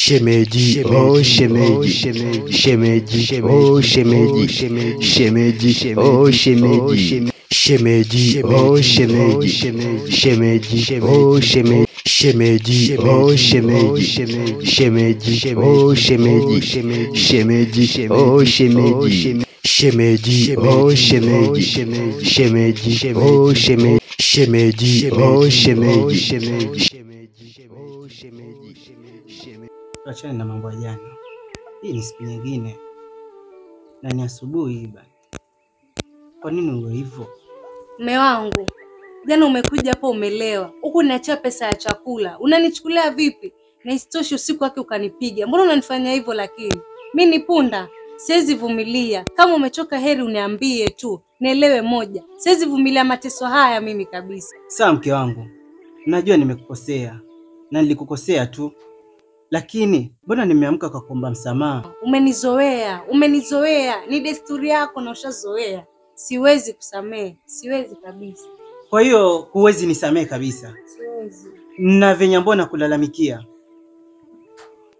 Shemeji, oh shemeji, shemeji, oh shemeji, shemeji, oh shemeji, shemeji, oh shemeji, shemeji, oh shemeji, shemeji, oh shemeji, shemeji, oh shemeji, shemeji, oh shemeji, shemeji, oh shemeji, shemeji, oh shemeji, shemeji, oh shemeji, Tuachane na mambo ya jana. Hii ni siku nyingine. Na ni asubuhi hii bana. Kwa nini uwe hivyo? Mume wangu, jana umekuja hapo umelewa. Huku niachia pesa ya chakula. Unanichukulia vipi? Na isitoshe usiku wake ukanipiga. Mbona unanifanya hivyo lakini? Mimi ni punda. Siwezi vumilia. Kama umechoka heri uniambie tu. Nielewe moja. Siwezi vumilia mateso haya mimi kabisa. Sawa mke wangu. Najua nimekukosea. Na nilikukosea tu. Lakini mbona nimeamka kwa kuomba msamaha? Umenizoea. Ni desturi yako na ushazoea. Siwezi kusamehe, siwezi kabisa. Kwa hiyo huwezi nisamehe kabisa? Siwezi. Na venye mbona kulalamikia?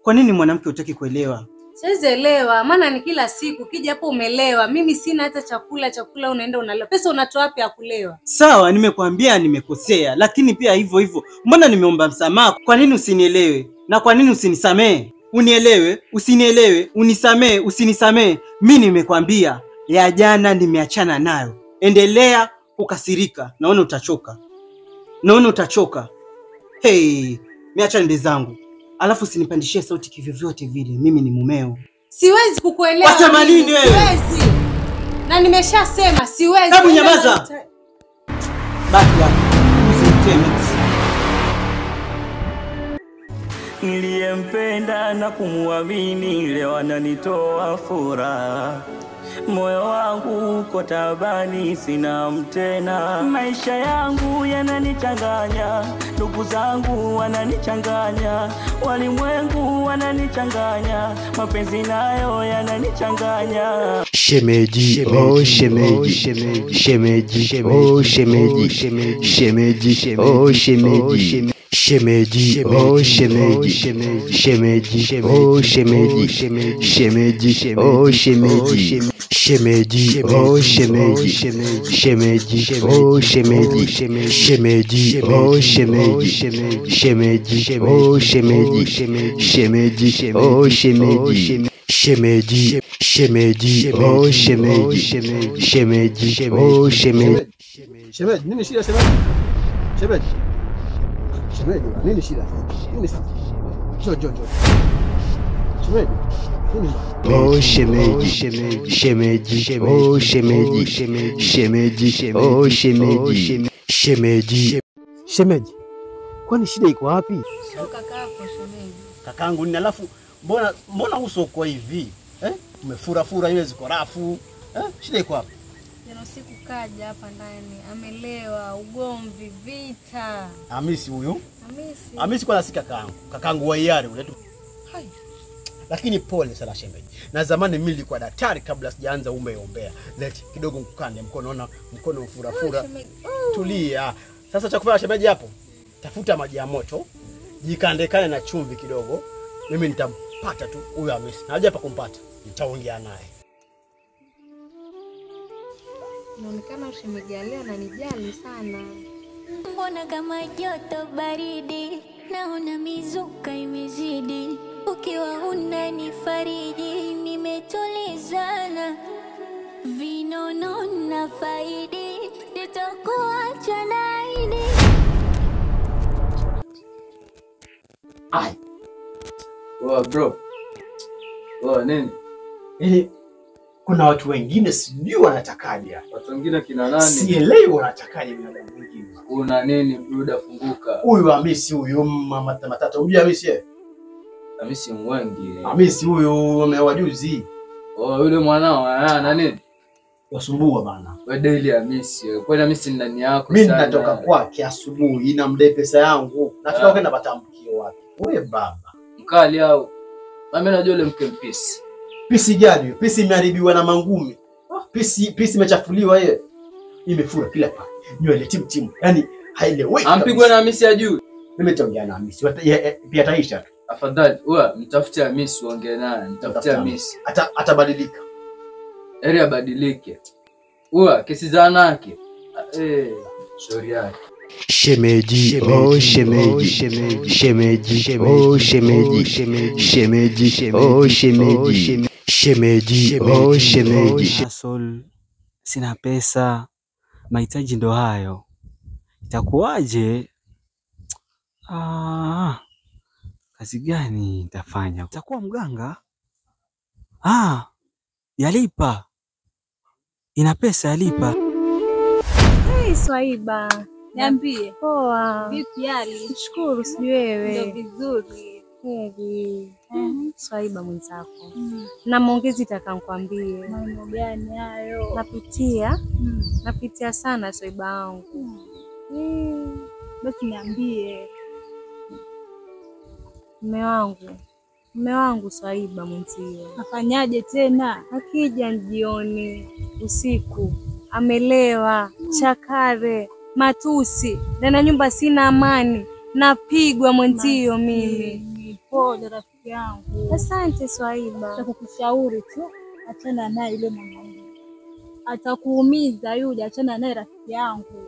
Kwa nini mwanamke hutaki kuelewa? Siwezi elewa, maana ni kila siku kija hapo umelewa. Mimi sina hata chakula unaenda unalewa. Pesa unatoa wapi ya kulewa? Sawa, nimekwambia nimekosea, lakini pia hivyo mbona nimeomba msamaha? Kwa nini usinielewe? Na kwa nini usinisamehe? Unielewe, usinielewe, unisamehe, usinisamehe. Mimi nimekwambia ya jana nimeachana nayo. Endelea kukasirika, naona utachoka. Hey, niacha nende zangu. Alafu usinipandishie sauti kivyovyote vile. Mimi ni mumeo. Siwezi kukuelewa. Wasema nini wewe? Siwezi. Na nimeshasema siwezi. Hebu nyamaza. Baki hapo. Usiteme. Niliyempenda na kumuamini leo ananitoa furaha. Moyo wangu uko tabani, sina mtena. Maisha yangu yananichanganya, ndugu zangu wananichanganya, walimwengu wananichanganya, mapenzi nayo yananichanganya. Shemeji, oh shemeji, shemeji, oh shemeji, shemeji, oh shemeji, shemeji, oh shemeji, shemeji, oh shemeji, shemeji, oh shemeji, shemeji, oh shemeji, shemeji, oh shemeji, shemeji, oh shemeji, shemeji, oh shemeji, shemeji, oh shemeji, shemeji, shemeji, oh shemeji, shemeji, oh shemeji. Shemeji, nini shida shemeji? Shemeji. Shemeji, nini shida? Nini shida? Jo. Shemeji. Oh shemeji, shemeji, oh shemeji, shemeji, oh shemeji, shemeji. Shemeji, kwani shida iko wapi? Sio kakako shemeji. Kakangu ni alafu mbona uso uko hivi? Umefura ile ziko rafu. Shida iko wapi? Jana usiku kaja hapa ndani, amelewa, ugomvi, vita. Hamisi huyu? Hamisi. Hamisi kwa nasika kakangu. Kakangu wa hiari uletu. Hai. Lakini pole sana shemeji. Na zamani mimi nilikuwa daktari kabla sijaanza umeombea. Leti kidogo mkukande mkono mkono ufura. Tulia. Sasa cha kufanya shemeji hapo, tafuta maji ya moto, jikandekane na chumvi kidogo. Mimi nitampata tu huyu Hamisi. Na haja pa kumpata. Nitaongea naye. Inaonekana ushemeji leo ananijali sana. Mbona kama joto baridi, naona mizuka imezidi. Ukiwa unanifariji, nimetulizana. Vinono na faidi, nitakuacha naidi. Ai. Bro. Nini? Kuna watu wengine sijui wanatakaje. Watu wengine kina nani? Sielewi wanatakaje binadamu wengine. Una nini bruda, funguka. Huyu Hamisi huyu mama matata. Huyu Hamisi yeye. Hamisi mwengi. Hamisi huyu amewajuzi. Yule mwanao ana nini? Wasumbua bana. Wewe daily Hamisi. Kwa nini Hamisi ni nani yako sana? Mimi natoka kwake asubuhi na mdai pesa yangu. Nafika kwenda batamkio wapi? Wewe baba. Mkali au? Mimi najua yule mke mpisi. Pisi gani? Pisi imeharibiwa na mangumi. Pisi imechafuliwa yeye. Imefura kila pa. Nywele timu. Yaani haeleweki. Ampigwa na Hamisi ya juu. Mimi nitaongea na Hamisi. Pia taisha. Afadhali wewe mtafute Hamisi uongee naye, mtafute Hamisi. Atabadilika. Eri abadilike. Wewe kesi za wanawake. Shauri yake. Shemeji, oh shemeji, shemeji, oh shemeji, shemeji, oh shemeji, shemeji, oh shemeji. Asol, sina pesa, mahitaji ndo hayo. Itakuwaje? Kazi gani nitafanya? Itakuwa mganga? Yalipa. Ina pesa yalipa. Hey, Swaiba. Niambie. Poa. Vipi hali? Nashukuru, sijui wewe. Ndio vizuri. Heri. Swaiba mwenzako. Na maongezi nikwambie. Maneno gani hayo? Napitia sana Swaiba wangu. Basi niambie. Mume wangu Swaiba mwenzio. Afanyaje tena? Akija jioni, usiku, amelewa, chakare, matusi, na nyumba sina amani, napigwa mwenzio mimi. Pole rafiki yangu. Asante Swaiba. Nitakushauri tu achana naye yule mwanaume. Atakuumiza yule, achana naye rafiki yangu.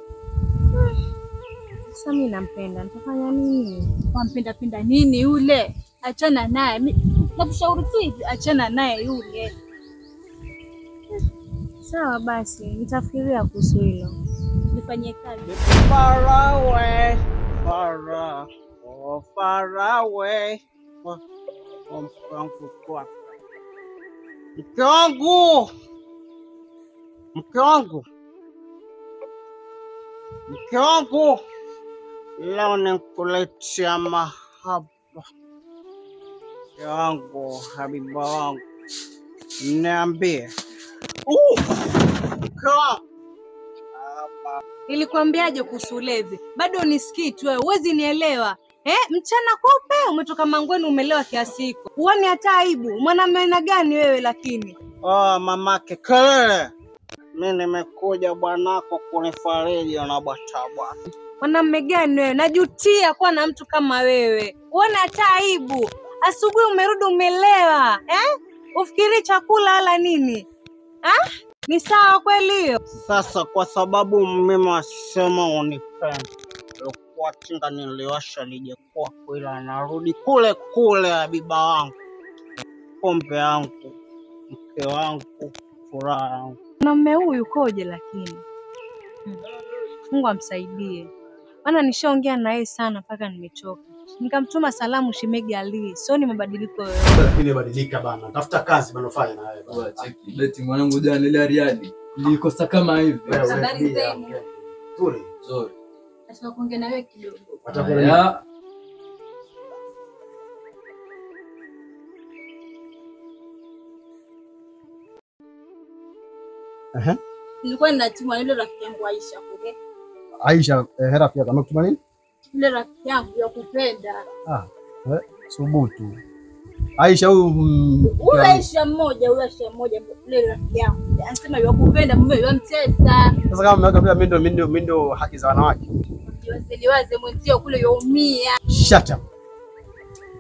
Sasa mimi nampenda, nitafanya nini? Wampenda nini yule? Achana naye. Nakushauri tu hivi, achana naye yule. Sawa basi, nitafikiria kuhusu hilo. Nifanyie kazi. Far away mke wangu, leo nikuletea mahaba. Mke wangu, habiba wangu, niambie. Mke wangu, nilikwambiaje kuhusu ulevi? Bado unisikii tu wewe, huwezi nielewa. Mchana kweupe umetoka mangweni umelewa kiasi hiko. Huoni hata aibu? Mwanamume gani wewe lakini? Mamake kelele. Mimi nimekuja bwanako kunifariji na bwana. Mwanamume gani wewe? Najutia kuwa na mtu kama wewe. Huoni hata aibu? Asubuhi umerudi umelewa, Ufikiri chakula ala nini? Ni sawa kweli hiyo? Sasa kwa sababu mimi wasema unipenda. Kwa tinga niliwasha lije kwa kwila narudi kule kule habiba wangu. Pombe yangu, mke wangu, furaha yangu. Mwanamume huyu koje lakini? Mungu amsaidie. Maana nishaongea na yeye sana mpaka nimechoka. Nikamtuma salamu shemegi Ali. Sio ni mabadiliko yoyote. Lakini badilika bana. Tafuta kazi bana ufanye na wewe bana. Cheki beti mwanangu jana ile Ariadi. Nilikosa kama hivi. Habari zenu. Nzuri. Nzuri. Nataka kuongea na wewe kidogo. Watakuwa Nilikuwa ninatuma ile rafiki yangu Aisha kule. Aisha, rafiki yako amekutuma nini? Ile rafiki yangu ya kupenda. Subutu. Aisha huyu Aisha mmoja ile rafiki yangu. Anasema ya kupenda mume yamtesa. Sasa kama mmeweka pia mimi ndo haki za wanawake. Waze mwenzio kule youmia. Shut up.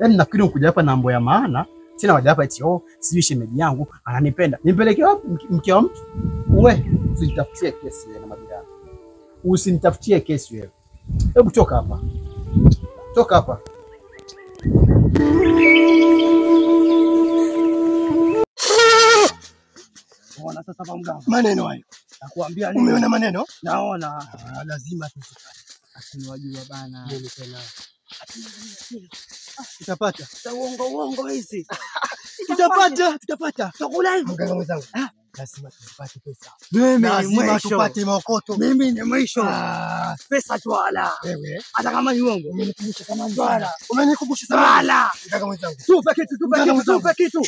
Yaani nafikiri ukuja hapa na mambo ya maana. Sina waja hapa eti sijui shemeji yangu ananipenda. Nimpeleke wapi mke wa mtu? Wewe usinitafutie kesi na majirani. Usinitafutie kesi wewe. Hebu toka hapa. Toka hapa. Ona sasa mganga. Maneno hayo. Nakuambia nini? Umeona maneno? Naona. Lazima tusipate. Asinwajua bana. Mimi tena. Tutapata. Uongo hizi. Tutapata. Tutakula hivi. Mganga mwenzangu. Lazima tupate pesa. Mimi ni mwisho. Tupate maokoto. Mimi ni mwisho. Pesa twala. Wewe. Hata kama ni uongo. Umenikumbusha kama twala. Umenikumbusha sana. Mganga mwenzangu. Tupe kitu.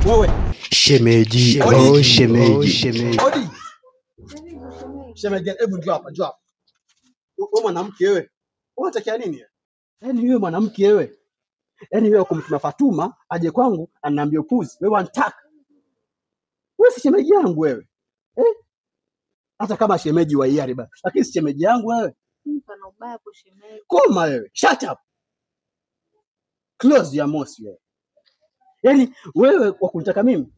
Wewe. Shemeji, shemeji. Odi. Shemeji, hebu njoo hapa. Wewe mwanamke wewe. Unataka nini? Yaani wewe mwanamke wewe. Yaani wewe kumtuma Fatuma aje kwangu ananiambia upuzi. Wewe unataka. Wewe si shemeji yangu wewe. Hata kama shemeji wa hiari basi. Lakini si shemeji yangu wewe. Pana ubaya kwa shemeji. Koma wewe. Shut up. Close your mouth wewe. Yaani wewe kwa kunitaka mimi?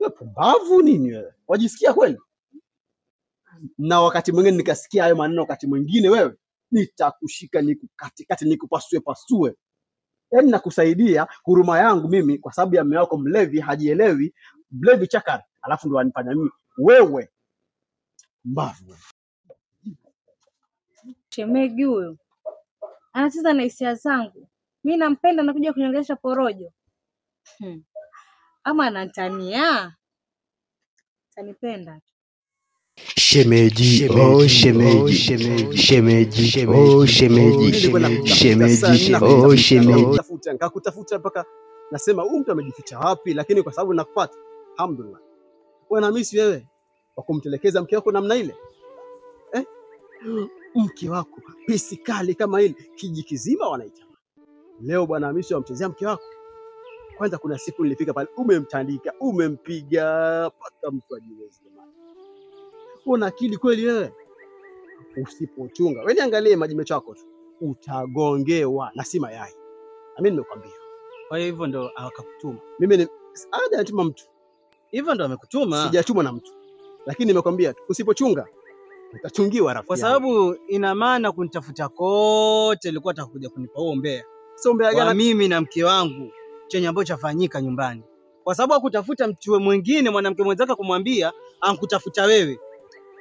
Wewe pumbavu nini wewe? Wajisikia kweli? Na wakati mwingine nikasikia hayo maneno, wakati mwingine wewe nitakushika nikukate nikupasue pasue. Yaani nakusaidia huruma yangu mimi kwa sababu ya mume wako mlevi, hajielewi, mlevi chakari, alafu ndo anifanya mimi wewe mbavu. Shemeji huyo anacheza na hisia zangu. Mimi nampenda na kuja kuniongelesha porojo. Ama anatania? Tanipenda. Shemeji, oh shemeji, shemeji, oh shemeji, shemeji, oh shemeji. Nikakutafuta mpaka nasema huyu mtu amejificha wapi, lakini kwa sababu nakupata, alhamdulillah. Wewe na mimi wewe wa kumtelekeza mke wako namna ile? Mke wako pisi kali kama ile kiji kizima wanaita. Leo bwana Hamisi wamchezea mke wako. Kwanza kuna siku nilifika pale umemtandika, umempiga mpaka mtu ajiwezi jamani. Una akili kweli wewe? Usipochunga. Wewe niangalie maji chako tu. Utagongewa na si mayai. Na mimi nimekwambia. Kwa hivyo ndo akakutuma. Mimi ni anatuma mtu. Hivyo ndo amekutuma. Sijatumwa na mtu. Lakini nimekwambia usipochunga utachungiwa rafiki. Kwa sababu ina maana kunitafuta kote ilikuwa atakuja kunipa huo umbea. Sio umbea gani? Mimi na mke wangu chenye ambacho chafanyika nyumbani. Kwa sababu hakutafuta mtu mwingine mwanamke mwenzake kumwambia ankutafuta wewe.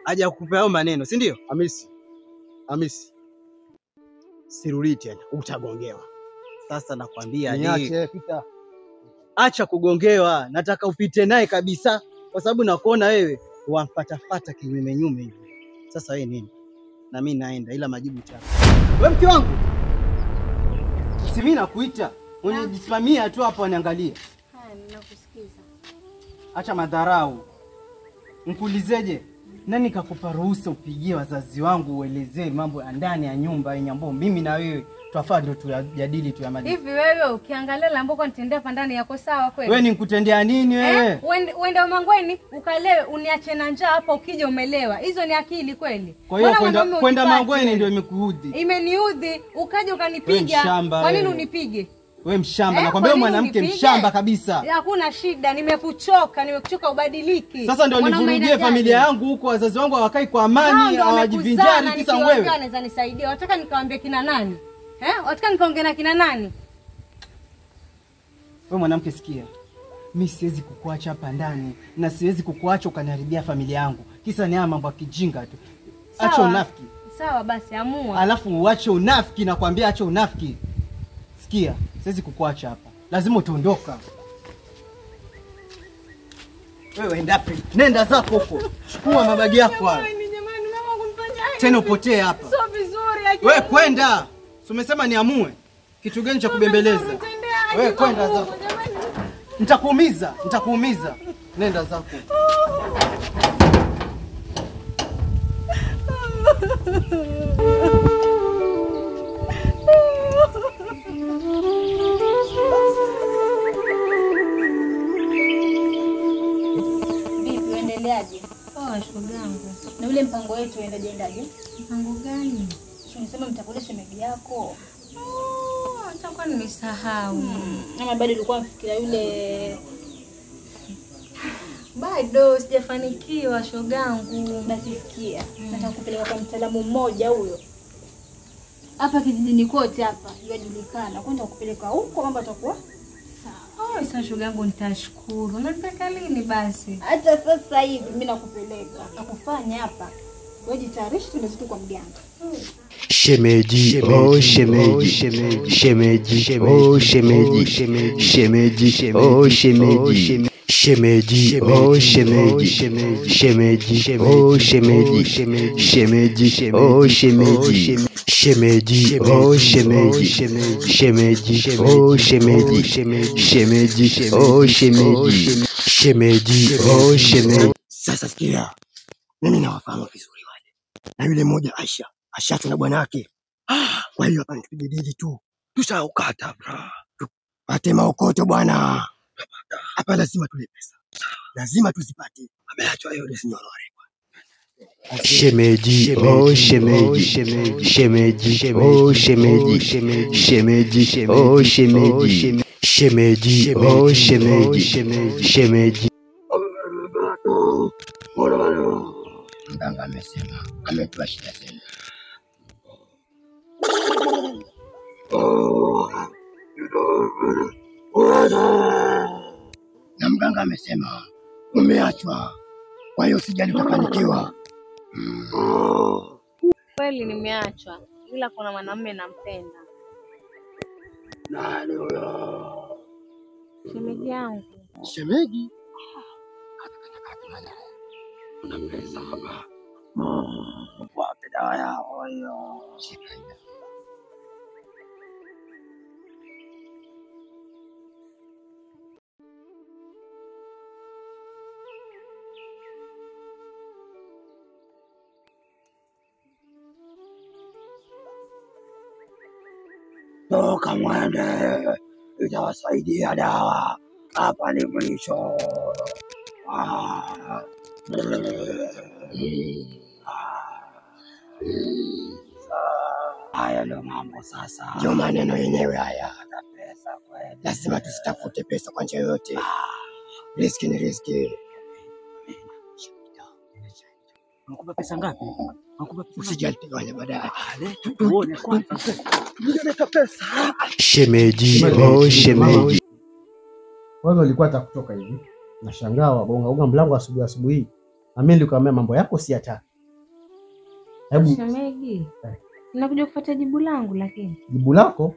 Aje kukupa hayo maneno, si ndio? Hamisi. Sirudi tena, utagongewa. Sasa nakwambia niache pita. Acha kugongewa, nataka upite naye kabisa kwa sababu nakuona wewe wamfatafata kinyume nyume hivi. Sasa wewe nini? Na mimi naenda ila majibu chako. Wewe mke wangu. Si mimi nakuita. Unijisimamia tu hapo aniangalie. Haya, ninakusikiza. Acha madharau. Nikuulizeje? Nani kakupa ruhusa upigie wazazi wangu uelezee mambo ya ndani ya nyumba yenye ambapo mimi na wewe twafaa ndio tuyajadili tu ya madini. Hivi wewe ukiangalia la ambako nitendea hapa ndani yako sawa kweli? Wewe nikutendea nini wewe? Uende Mangweni ukalewe uniache na njaa hapa ukija umelewa. Hizo ni akili kweli? Kwa hiyo kwenda Mangweni ndio imekuudhi. Imeniudhi, ukaja ukanipiga. Kwa nini unipige? Wewe mshamba, nakwambia wewe mwanamke mshamba kabisa. Hakuna shida, nimekuchoka ubadiliki. Sasa ndio nivurudie familia yangu huko, wazazi wangu hawakai kwa amani, hawajivinjari kisa wewe. Wewe unaweza nisaidia. Wataka nikawaambie kina nani? Wataka nikaongea na kina nani? Wewe mwanamke sikia. Mimi siwezi kukuacha hapa ndani na siwezi kukuacha ukaniharibia familia yangu. Kisa ni haya mambo ya kijinga tu. Acha unafiki. Sawa basi amua. Alafu uache unafiki, nakwambia acha unafiki. Sikia, siwezi kukuacha hapa. Lazima utaondoka. Wewe nenda zako huko. Chukua mabagi yako hayo. Tena upotee hapa. Sio vizuri. Wewe kwenda. Si umesema niamue. Kitu gani cha kubembeleza? Wewe kwenda zako. Nitakuumiza. Nenda zako. Shogangu. Na ule mpango wetu uendaje? Mpango gani? Tunasema mtakule shemeji yako. Nitakuwa nimesahau. Ama bado ulikuwa mfikiria yule? Bado sijafanikiwa shogangu. Basi sikia. Nataka kupeleka kwa mtaalamu mmoja huyo. Hapa kijijini kote hapa yajulikana. Kwenda kupeleka huko mambo yatakuwa sawa. Sasa shogangu nitashukuru. Nataka lini basi? Hata sasa hivi mimi nakupeleka. Nakufanya hapa. Wewe jitayarishe tunazidi kwa mganga. Shemeji, oh shemeji, shemeji, oh shemeji, shemeji, oh shemeji. Shemeji, oh shemeji, shemeji, oh shemeji, shemeji, oh shemeji. Shemeji, oh shemeji, shemeji, oh shemeji, shemeji, oh shemeji. Shemeji, oh shemeji. Sasa sikia, mimi nawafahamu vizuri wale. Na yule mmoja Aisha na bwana wake. Kwa hiyo hapa nipige dili tu. Tushaukata bra. Tupate maokoto bwana. Hapa lazima tule pesa. Lazima tuzipate. Ameachwa yule sinyorore. Shemeji, oh shemeji, shemeji, oh shemeji, shemeji, oh shemeji, shemeji, oh shemeji, shemeji. Mganga amesema ametua shida tena. Na mganga amesema umeachwa, kwa hiyo sijali utafanikiwa. Kweli nimeachwa, ila kuna mwanamume nampenda. Nani huyo? Shemeji yangu. Shemeji? Unamleza baba. Wapi dawa yao hiyo? Shikaida. Toka mwende, itawasaidia dawa. Hapa ni mwisho. Haya ndio mambo sasa. Ndio maneno yenyewe haya. Pesa kweli. Lazima tusitafute pesa kwa njia yoyote. Riski ni riski. Unakupa pesa ngapi? Usijali tugawanya baadaye. Tuone kwanza. Nileta pesa. Shemeji, oh shemeji. Wewe ulikuwa atakutoka hivi. Nashangaa wagonga mlango asubuhi. Na mimi nilikwambia mambo yako si hata. Hebu Shemeji. Ninakuja kufuata jibu langu lakini. Jibu lako?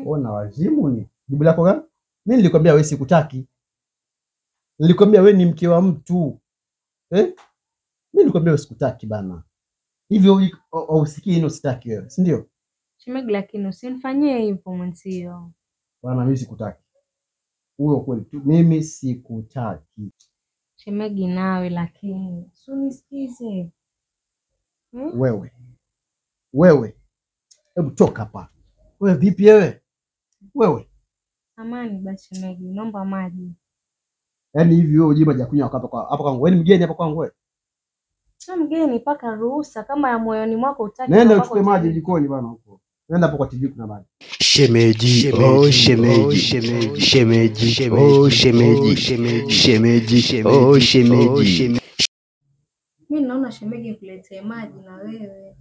Ona wazimu ni. Jibu lako gani? Mimi nilikwambia wewe sikutaki. Nilikwambia wewe ni mke wa mtu. Mimi nilikwambia wewe sikutaki bana. Hivyo usikii nini usitaki wewe, si ndio? Shemeji lakini usinifanyie hivyo mwenzio. Bana mimi sikutaki. Huyo kweli tu mimi sikutaki. Shemeji nawe lakini usinisikize. Wewe. Hebu toka hapa. Wewe vipi wewe? Wewe. Amani basi shemeji, naomba maji. Yaani hivi wewe uje maji ya kunywa hapa kwangu. Wewe ni mgeni hapa kwangu wewe? Sio mgeni, paka ruhusa kama ya moyoni mwako utaki. Nenda uchukue maji jikoni bana huko. Nenda hapo kwa TV kuna maji. Shemeji, oh shemeji, shemeji, oh shemeji, shemeji, oh shemeji. Mimi naona shemeji kuletee maji na wewe.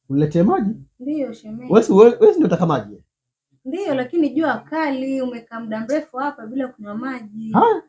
Uniletee maji? Ndio shemeji. Wewe ndio unataka maji? Ndio, lakini jua kali, umekaa muda mrefu hapa bila kunywa maji. Haya.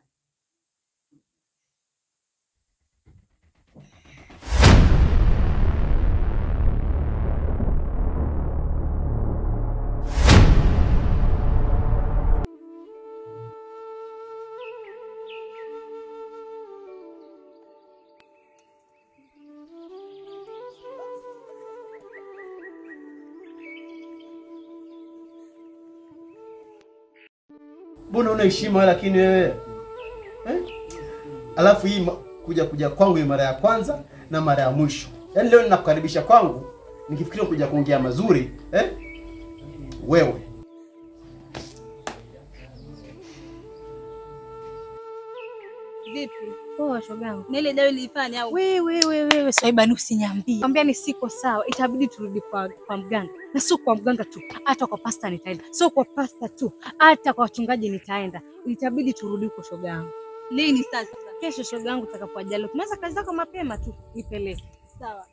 Mbona una heshima lakini wewe? Alafu hii kuja kwangu ni mara ya kwanza na mara ya mwisho. Yaani leo ninakukaribisha kwangu nikifikiria kuja kuongea mazuri, wewe. Vipi? Poa shogangu. Na ile dawa ilifanya au? Wewe Swaiba, usiniambie. Mwambia ni siko sawa, itabidi turudi kwa mganga. Na sio kwa mganga tu, hata kwa pasta nitaenda. Sio kwa pasta tu, hata kwa wachungaji nitaenda. Itabidi turudi huko shogangu. Lini sasa? Kesho shogangu utakapojaliwa. Tunaweza kazi zako mapema tu, nipeleke. Sawa.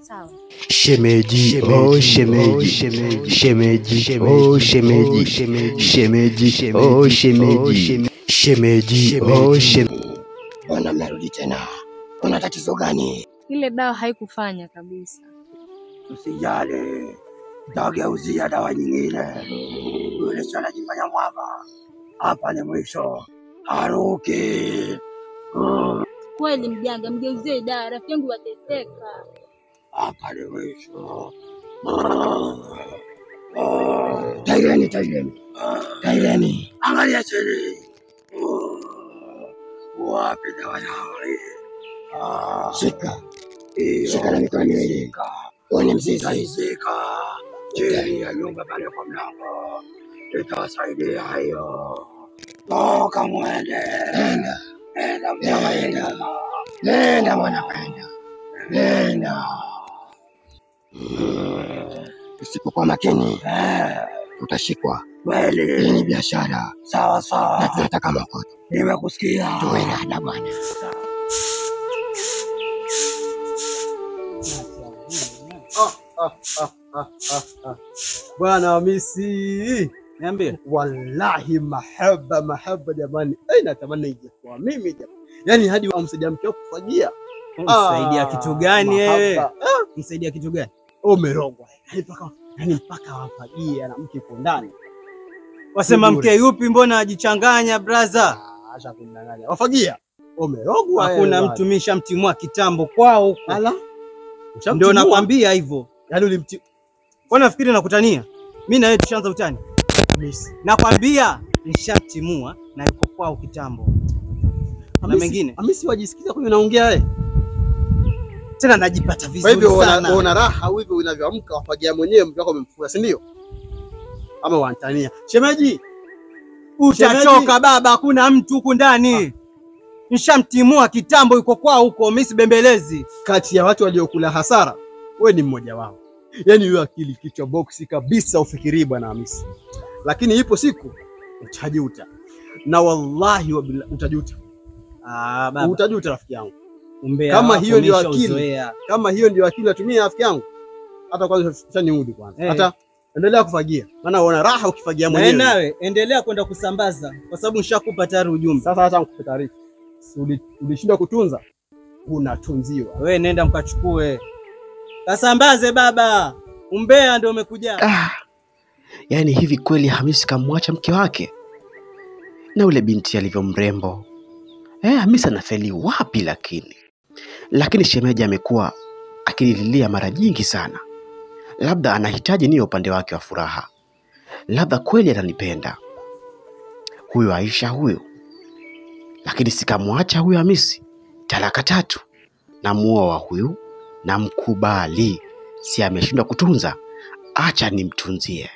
Sawa. Shemeji, oh shemeji, shemeji, oh shemeji, shemeji, oh shemeji, shemeji, oh shemeji. Bwana mmerudi tena. Una tatizo gani? Ile dawa haikufanya kabisa. Usijali. Nitageuzia dawa nyingine. Yule sana jifanya mwamba. Hapa ni mwisho. Haruki. Kweli mjanga, mgeuzie dawa, rafiki yangu wateseka. Hapa ni mwisho. Taireni. Angalia chini. Wapi dawa yao hii? Shika na mikono miwili. Uone mzizi. Shika. Chini ya nyumba pale kwa mlango. Itawasaidia hayo. Toka mwende. Nenda mwana kwenda. Nenda. Usipokuwa makini utashikwa. Kweli. Hii ni biashara. Sawa sawa. Na tunataka makoto. Nimekusikia. Tuwe rada bwana. Bwana Hamisi. Niambie. Wallahi mahaba jamani. Natamani ije kwa mimi jamani. Yaani hadi wamsaidia mke wako kufagia. Msaidia kitu gani wewe? Msaidia kitu gani? Umerogwa. Yaani mpaka wafagia na mke yuko ndani. Wasema mke yupi, mbona ajichanganya brother? Acha kumdanganya. Wafagia. Umerogwa. Hakuna mtu mishamtimua kitambo kwao huko. Ala. Ndio nakwambia hivyo. Yaani ulimti. Wewe nafikiri nakutania? Mimi na wewe tushaanza utani. Hamisi. Nakwambia nishamtimua na yuko kwao kitambo. Na mengine. Hamisi wajisikiza kwa unaongea wewe. Tena najipata vizuri sana. Kwa hivyo una raha hivyo unavyoamka wafagia mwenyewe mtu wako umemfua, si ndio? Ama wantania. Shemeji. Utachoka baba, hakuna mtu huku ndani. Nishamtimua kitambo, yuko kwao huko, mimi sibembelezi. Kati ya watu waliokula hasara, wewe ni mmoja wao. Yaani wewe akili kichwa boksi kabisa ufikiri bwana Hamisi. Lakini ipo siku utajuta. Na wallahi utajuta. Baba. Utajuta rafiki yangu. Umbea Kama hiyo ndio akili. Kama hiyo ndio akili natumia rafiki yangu. Hata kwanza tutaniudi kwanza. Hata endelea kufagia. Maana unaona raha ukifagia mwenyewe. Nawe endelea kwenda kusambaza kwa sababu nishakupa tayari ujumbe. Sasa hata nikupe taarifa. Ulishinda kutunza, unatunziwa. Wewe nenda mkachukue. Kasambaze baba. Umbea ndio umekuja. Yaani hivi kweli Hamisi kamwacha mke wake? Na ule binti alivyo mrembo. Hamisi anafeli wapi lakini shemeji amekuwa akililia mara nyingi sana. Labda anahitaji niyo upande wake wa furaha. Labda kweli ananipenda. Huyo Aisha huyo. Lakini sikamwacha huyo Hamisi. Talaka 3. Namuoa huyu, namkubali. Si ameshindwa kutunza, acha nimtunzie.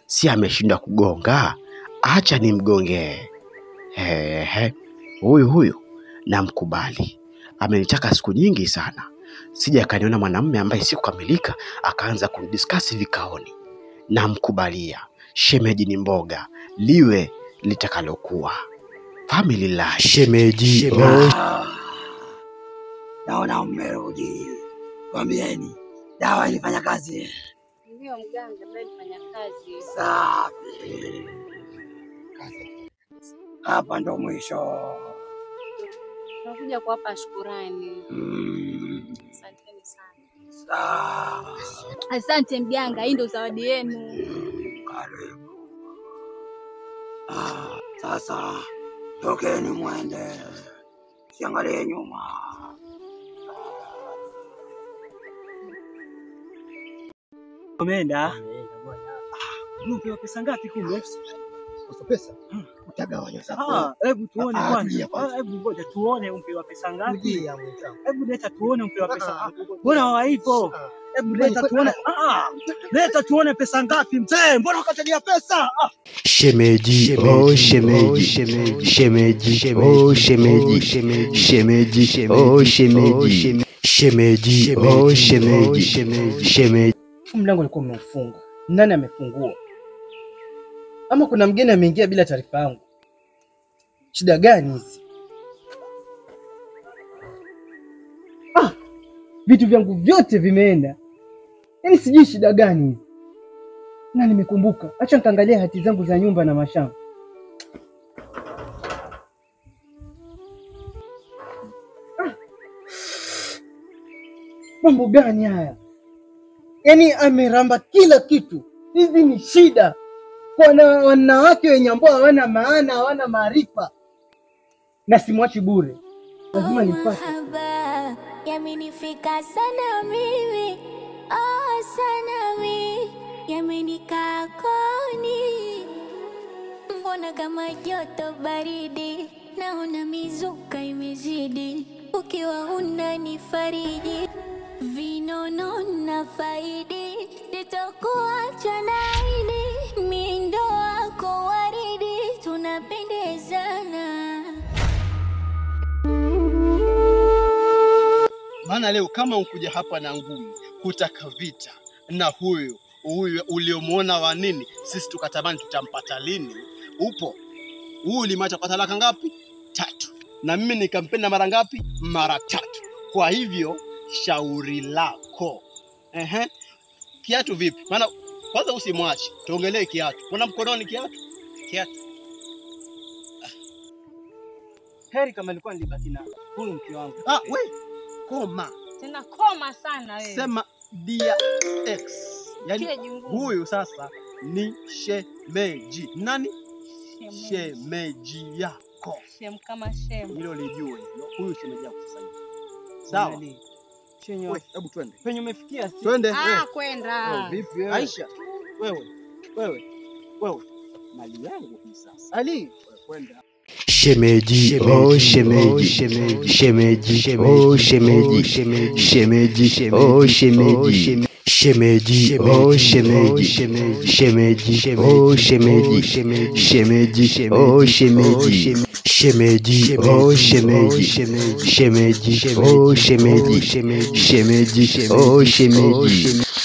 Si ameshindwa kugonga, acha nimgongee. Huyu namkubali. Amenitaka siku nyingi sana. Sija akaniona mwanamume ambaye si kukamilika akaanza kunidiskasi vikaoni. Namkubalia. Shemeji ni mboga, liwe litakalokuwa. Family life. Shemeji. Naona umerudi. Kwambieni, dawa ilifanya kazi. Ndio mganga, ndio ilifanya kazi. Safi. Hapa ndo mwisho. Nakuja kuwapa shukrani. Asanteni sana. Asante mganga, hii ndo zawadi yenu. Karibu. Sasa tokeni mwende. Siangalie nyuma. Umeenda? Umepewa pesa ngapi kumbe? Pesa? Utagawanya sasa. Hebu tuone kwanza. Hebu ngoja tuone umpewa pesa ngapi. Hebu leta tuone umpewa pesa. Mbona haipo? Hebu leta tuone. Leta tuone pesa ngapi mzee? Mbona ukatalia pesa? Shemeji, shemeji, shemeji, shemeji, shemeji, shemeji. Mlango ulikuwa umeufunga. Nani amefungua? Ama kuna mgeni ameingia bila taarifa yangu? Shida gani hizi? Vitu vyangu vyote vimeenda. Yaani sijui shida gani hizi. Na nimekumbuka. Acha nikaangalia hati zangu za nyumba na mashamba. Mambo gani haya? Yaani ameramba kila kitu. Hizi ni shida. Kwa wanawake wenye ambao hawana maana, hawana maarifa. Na simwachi bure. Lazima nipate. Yamenifika sana mimi. Sana mimi. Yamenikaa koni. Mbona kama joto baridi. Naona mizuka imezidi. Ukiwa unanifariji. Vinono na faidi. Nitakuacha naidi. Mindo wako waridi. Tunapendezana. Maana leo kama ukuja hapa na ngumi kutaka vita na huyu uliomuona wa nini, sisi tukatamani tutampata lini, upo. Huyu ulimacha kwa talaka ngapi? 3. Na mimi nikampenda mara ngapi? Mara 3. Kwa hivyo shauri lako. Kiatu vipi? Maana kwanza usimwache. Tuongelee kiatu. Kuna mkononi kiatu? Kiatu. Heri kama nilikuwa nilibaki na huyu mke wangu. We, koma. Tena koma sana wewe. Sema dia X. Yaani huyu sasa ni shemeji. Nani? Shemeji yako. Shem kama shem. Hilo lijue. Huyu shemeji yako sasa hivi. Sawa? Wewe, hebu twende. Penye umefikia si. Twende. Kwenda. Vipi wewe? Aisha. Wewe. Mali yangu hii sasa. Ali, kwenda. Shemeji, oh shemeji, shemeji, oh shemeji, shemeji, oh shemeji, shemeji, oh shemeji, shemeji, oh shemeji, shemeji, oh shemeji, shemeji, oh shemeji, shemeji, oh shemeji, shemeji, oh shemeji,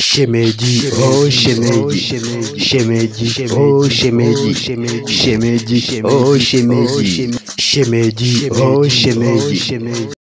shemeji, oh shemeji, shemeji, oh shemeji, shemeji, oh shemeji, shemeji, oh shemeji.